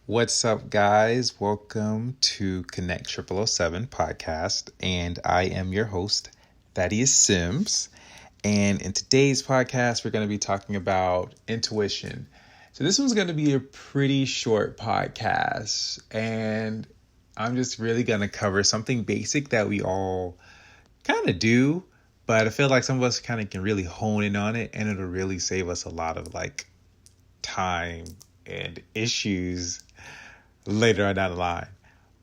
What's up, guys? Welcome to Connect 007 podcast, and I am your host, Thaddeus Sims. And in today's podcast, we're going to be talking about intuition. So this one's going to be a pretty short podcast, and I'm just really going to cover something basic that we all kind of do, but I feel like some of us kind of can really hone in on it, and it'll really save us a lot of time and issues later on down the line.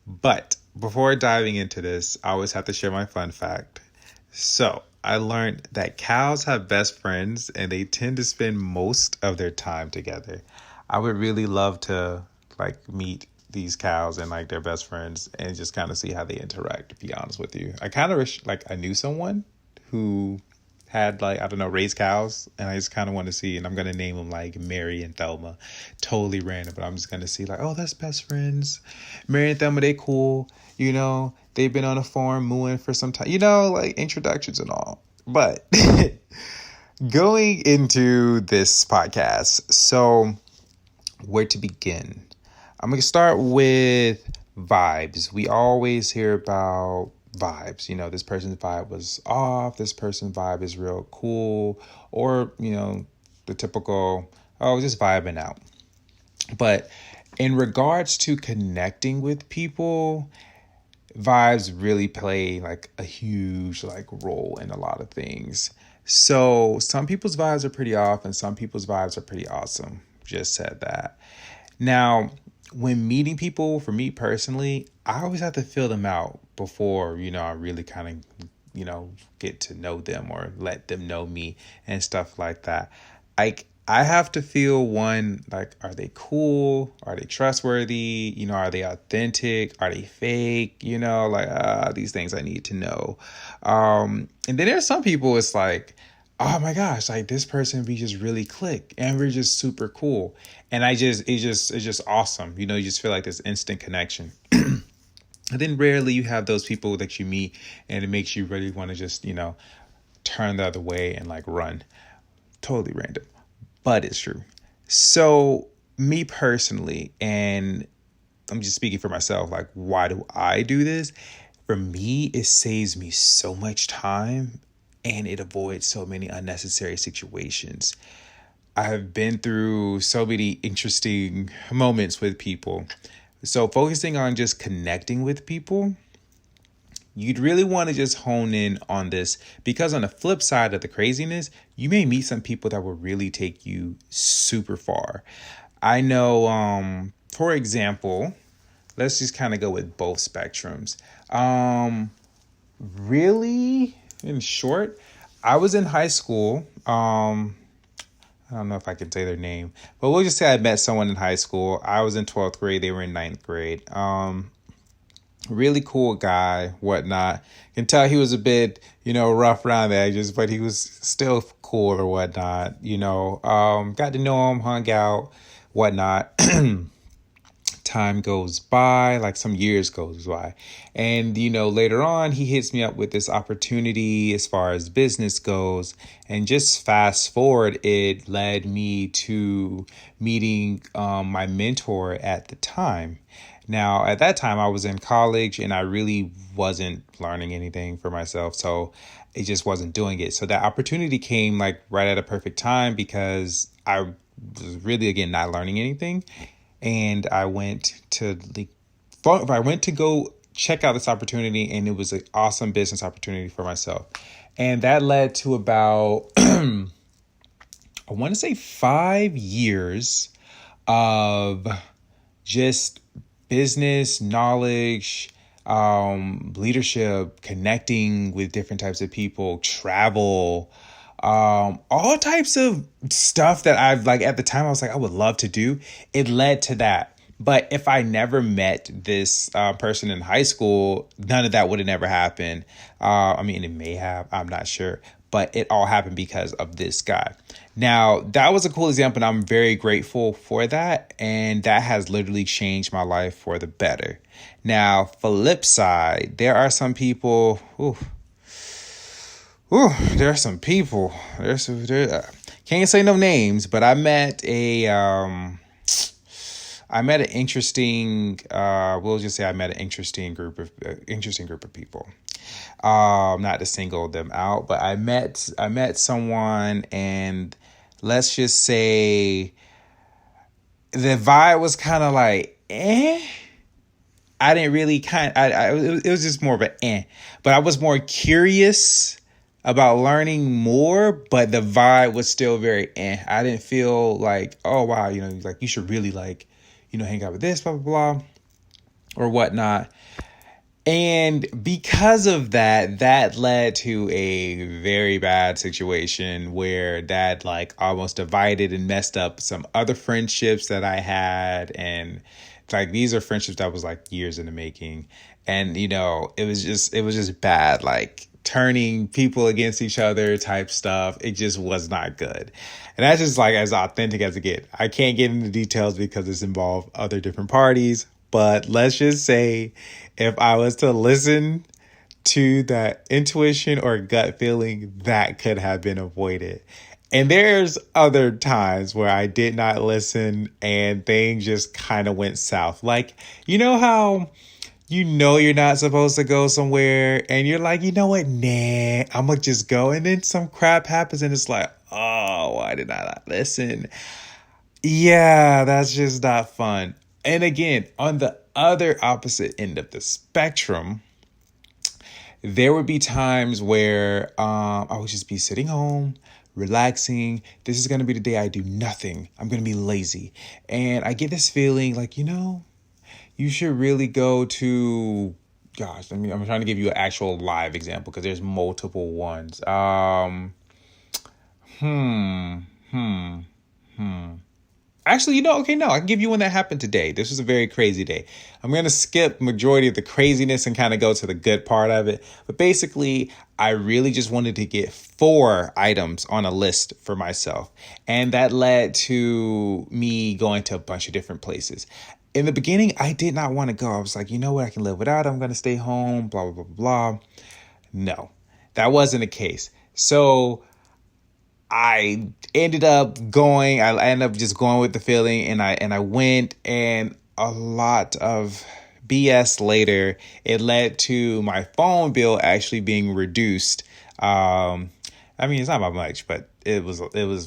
But before diving into this, I always have to share my fun fact. So I learned that cows have best friends and they tend to spend most of their time together. I would really love to meet these cows and their best friends and just kind of see how they interact, to be honest with you. I kind of wish I knew someone who had raised cows, and I just kind of want to see, and I'm going to name them Mary and Thelma. Totally random, but I'm just going to see that's best friends. Mary and Thelma, they cool. They've been on a farm mooing for some time, introductions and all. But going into this podcast, so where to begin? I'm going to start with vibes. We always hear about vibes. This person's vibe was off, this person's vibe is real cool, or the typical, just vibing out. But in regards to connecting with people, vibes really play a huge role in a lot of things. So some people's vibes are pretty off and some people's vibes are pretty awesome. Just said that. Now, when meeting people, for me personally, I always have to feel them out before, I really kind of, get to know them or let them know me and stuff like that. I have to feel one, are they cool? Are they trustworthy? Are they authentic? Are they fake? These things I need to know. And then there's some people, it's oh my gosh, this person, we just really click and we're just super cool. And it's just awesome. You just feel this instant connection. And then rarely you have those people that you meet and it makes you really want to just, turn the other way and run. Totally random, but it's true. So me personally, and I'm just speaking for myself, why do I do this? For me, it saves me so much time and it avoids so many unnecessary situations. I have been through so many interesting moments with people. So focusing on just connecting with people, you'd really want to just hone in on this, because on the flip side of the craziness, you may meet some people that will really take you super far. I know, for example, let's just kind of go with both spectrums. Really, in short, I was in high school. I don't know if I can say their name, but we'll just say I met someone in high school. I was in 12th grade. They were in 9th grade. Really cool guy, whatnot. Can tell he was a bit, rough around the edges, but he was still cool or whatnot. Got to know him, hung out, whatnot. Time goes by, some years goes by. And, later on, he hits me up with this opportunity as far as business goes. And just fast forward, it led me to meeting my mentor at the time. Now, at that time, I was in college and I really wasn't learning anything for myself. So it just wasn't doing it. So that opportunity came right at a perfect time, because I was really, again, not learning anything. And I went to go check out this opportunity, and it was an awesome business opportunity for myself. And that led to about, I want to say 5 years of just business knowledge, leadership, connecting with different types of people, travel, all types of stuff that I've at the time I was I would love to do. It led to that. But if I never met this person in high school, none of that would have never happened. It may have, I'm not sure, but it all happened because of this guy. Now, that was a cool example, and I'm very grateful for that. And that has literally changed my life for the better. Now, flip side, there are some people, there are some people. Can't say no names, but I met I met an interesting, we'll just say I met an interesting group of people. Not to single them out, but I met someone, and let's just say the vibe was kind of like, I didn't really it was just more of an but I was more curious about learning more, but the vibe was still very I didn't feel like, oh wow, like you should really like, hang out with this, blah, blah, blah, or whatnot. And because of that, that led to a very bad situation where that like almost divided and messed up some other friendships that I had. And like, these are friendships that was like years in the making. And, it was just bad, like turning people against each other type stuff. It just was not good. And that's just like as authentic as it gets. I can't get into details because it's involved other different parties. But let's just say if I was to listen to that intuition or gut feeling, that could have been avoided. And there's other times where I did not listen and things just kind of went south. Like, how you're not supposed to go somewhere and you're like, you know what? Nah, I'm going to just go. And then some crap happens and it's like, oh, why did I not listen? Yeah, that's just not fun. And again, on the other opposite end of the spectrum, there would be times where I would just be sitting home, relaxing. This is going to be the day I do nothing. I'm going to be lazy. And I get this feeling like, you should really go to, I'm trying to give you an actual live example because there's multiple ones. Actually, okay, no, I can give you one that happened today. This was a very crazy day. I'm going to skip majority of the craziness and kind of go to the good part of it. But basically, I really just wanted to get 4 items on a list for myself. And that led to me going to a bunch of different places. In the beginning, I did not want to go. I was like, you know what? I can live without it. I'm going to stay home, blah, blah, blah, blah. No, that wasn't the case. So I ended up going. I ended up just going with the feeling, and I went, and a lot of BS later, it led to my phone bill actually being reduced. I mean, it's not by much, but it was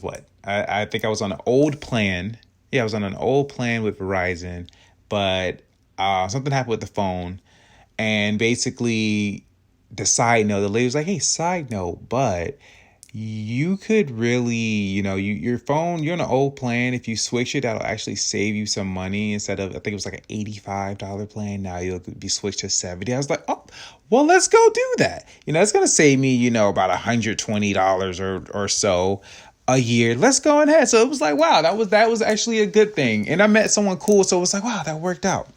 what? I think I was on an old plan. Yeah, I was on an old plan with Verizon, but something happened with the phone, and basically the lady was like, hey, side note, but you could really, your phone, you're on an old plan. If you switch it, that'll actually save you some money. Instead of, I think it was like an $85 plan. Now you'll be switched to $70. I was like, oh, well, let's go do that. It's going to save me, about $120 or so a year. Let's go ahead. So it was like, wow, that was actually a good thing. And I met someone cool. So it was like, wow, that worked out.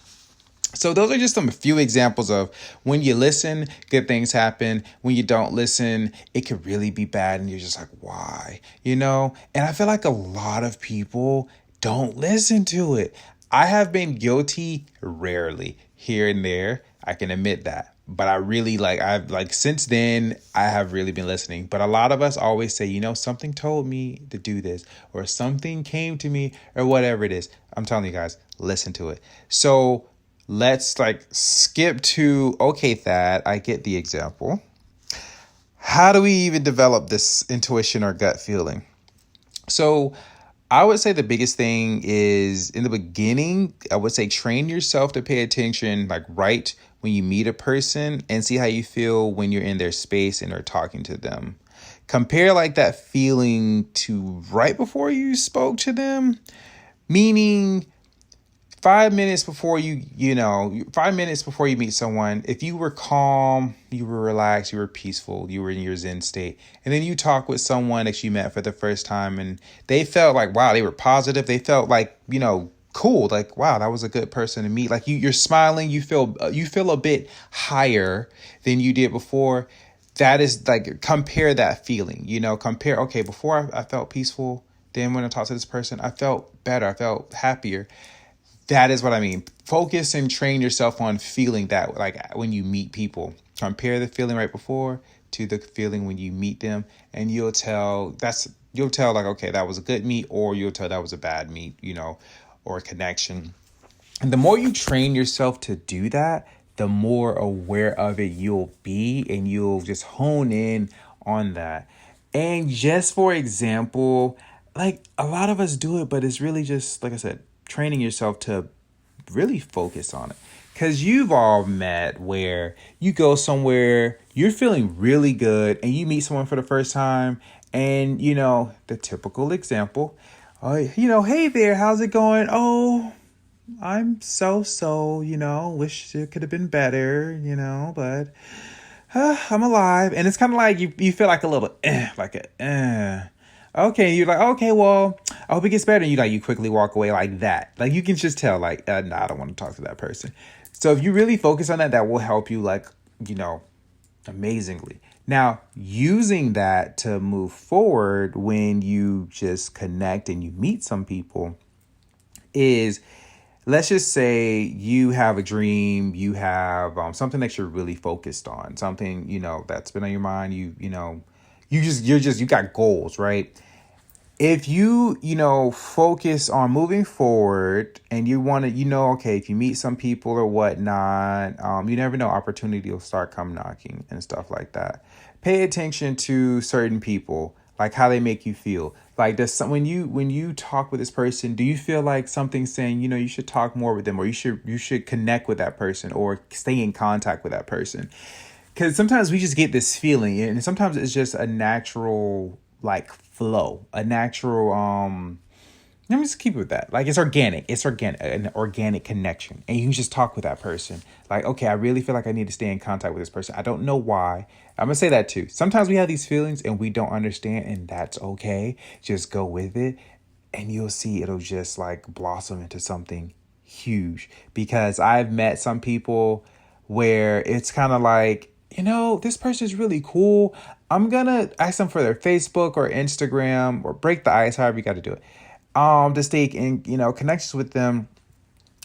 So those are just a few examples of when you listen, good things happen. When you don't listen, it could really be bad. And you're just like, why? And I feel like a lot of people don't listen to it. I have been guilty rarely here and there. I can admit that. But I really since then, I have really been listening. But a lot of us always say, something told me to do this, or something came to me, or whatever it is. I'm telling you guys, listen to it. So let's skip to, okay, Thad, I get the example. How do we even develop this intuition or gut feeling? So I would say the biggest thing is in the beginning, I would say train yourself to pay attention, right when you meet a person, and see how you feel when you're in their space and are talking to them. Compare that feeling to right before you spoke to them, meaning 5 minutes before 5 minutes before you meet someone, if you were calm, you were relaxed, you were peaceful, you were in your Zen state, and then you talk with someone that you met for the first time and they felt like, wow, they were positive. They felt like, cool. Like, wow, that was a good person to meet. Like you're smiling, you feel a bit higher than you did before. That is compare that feeling, compare, okay, before I felt peaceful. Then when I talked to this person, I felt better. I felt happier. That is what I mean. Focus and train yourself on feeling that when you meet people. Compare the feeling right before to the feeling when you meet them, and you'll tell okay, that was a good meet, or you'll tell that was a bad meet, or a connection. And the more you train yourself to do that, the more aware of it you'll be, and you'll just hone in on that. And just for example, like a lot of us do it, but it's really just, like I said, training yourself to really focus on it. Because you've all met where you go somewhere, you're feeling really good, and you meet someone for the first time, and the typical example, hey there, how's it going? Oh, I'm wish it could have been better, but I'm alive. And it's kind of like you feel like a little, okay, you're like, okay, well, I hope it gets better. And you quickly walk away like that. Like, you can just tell, like, nah, I don't want to talk to that person. So if you really focus on that, that will help you, like, amazingly. Now, using that to move forward when you just connect and you meet some people is, let's just say you have a dream, you have something that you're really focused on, something, that's been on your mind. You got goals, right? If you focus on moving forward and you want to, okay, if you meet some people or whatnot, you never know, opportunity will start come knocking and stuff like that. Pay attention to certain people, like how they make you feel. Like, when you talk with this person, do you feel like something's saying, you should talk more with them, or you should connect with that person, or stay in contact with that person? Because sometimes we just get this feeling, and sometimes it's just a natural, like, flow, a natural, let me just keep it with that. Like, it's an organic connection. And you can just talk with that person. Like, okay, I really feel like I need to stay in contact with this person. I don't know why. I'm going to say that too. Sometimes we have these feelings and we don't understand, and that's okay. Just go with it, and you'll see it'll just like blossom into something huge. Because I've met some people where it's kind of like, this person is really cool. I'm going to ask them for their Facebook or Instagram, or break the ice, however you got to do it, to stay in, connections with them.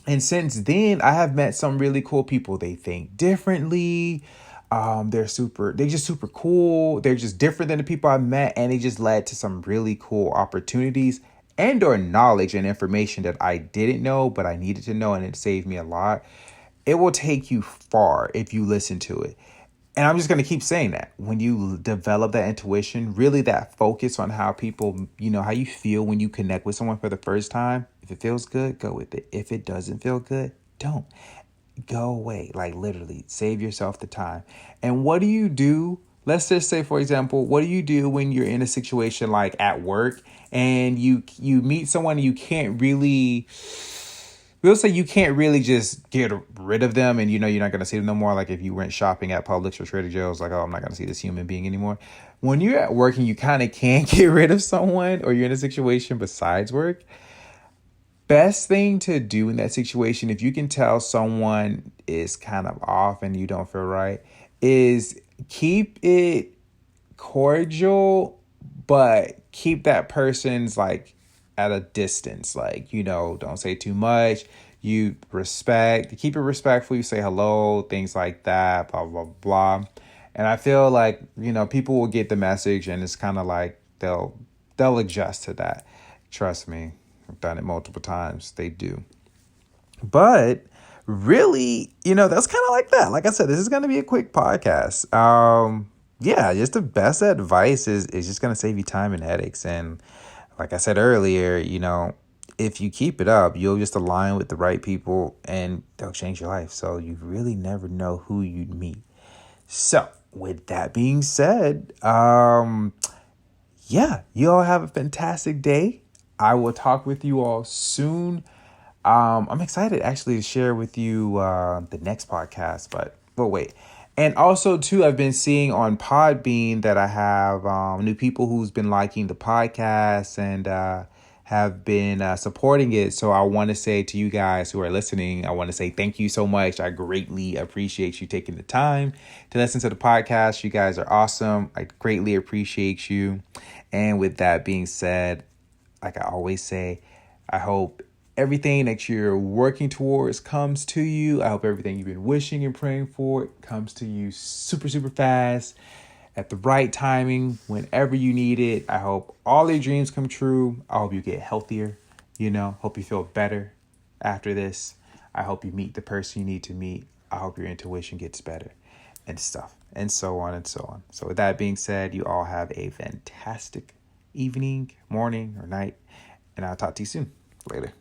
And since then, I have met some really cool people. They think differently. They're just super cool. They're just different than the people I met. And it just led to some really cool opportunities and or knowledge and information that I didn't know, but I needed to know. And it saved me a lot. It will take you far if you listen to it. And I'm just going to keep saying that. When you develop that intuition, really that focus on how people, how you feel when you connect with someone for the first time. If it feels good, go with it. If it doesn't feel good, don't. Go away. Like, literally, save yourself the time. And what do you do? Let's just say, for example, what do you do when you're in a situation like at work and you meet someone and you can't really... We'll say you can't really just get rid of them, and you're not going to see them no more. Like if you went shopping at Publix or Trader Joe's, like, oh, I'm not going to see this human being anymore. When you're at work and you kind of can't get rid of someone, or you're in a situation besides work, best thing to do in that situation, if you can tell someone is kind of off and you don't feel right, is keep it cordial, but keep that person's like at a distance. Like, don't say too much. You keep it respectful. You say hello, things like that, blah, blah, blah. And I feel like, people will get the message, and it's kind of like they'll adjust to that. Trust me, I've done it multiple times. They do. But really, that's kind of like that. Like I said, this is going to be a quick podcast. Yeah, just the best advice is just going to save you time and headaches. And like I said earlier, if you keep it up, you'll just align with the right people and they'll change your life. So you really never know who you'd meet. So with that being said, yeah, you all have a fantastic day. I will talk with you all soon. I'm excited actually to share with you the next podcast, but wait. And also, too, I've been seeing on Podbean that I have new people who's been liking the podcast and have been supporting it. So I want to say to you guys who are listening, I want to say thank you so much. I greatly appreciate you taking the time to listen to the podcast. You guys are awesome. I greatly appreciate you. And with that being said, like I always say, I hope everything that you're working towards comes to you. I hope everything you've been wishing and praying for comes to you super, super fast at the right timing, whenever you need it. I hope all your dreams come true. I hope you get healthier, hope you feel better after this. I hope you meet the person you need to meet. I hope your intuition gets better and stuff, and so on and so on. So with that being said, you all have a fantastic evening, morning, or night, and I'll talk to you soon. Later.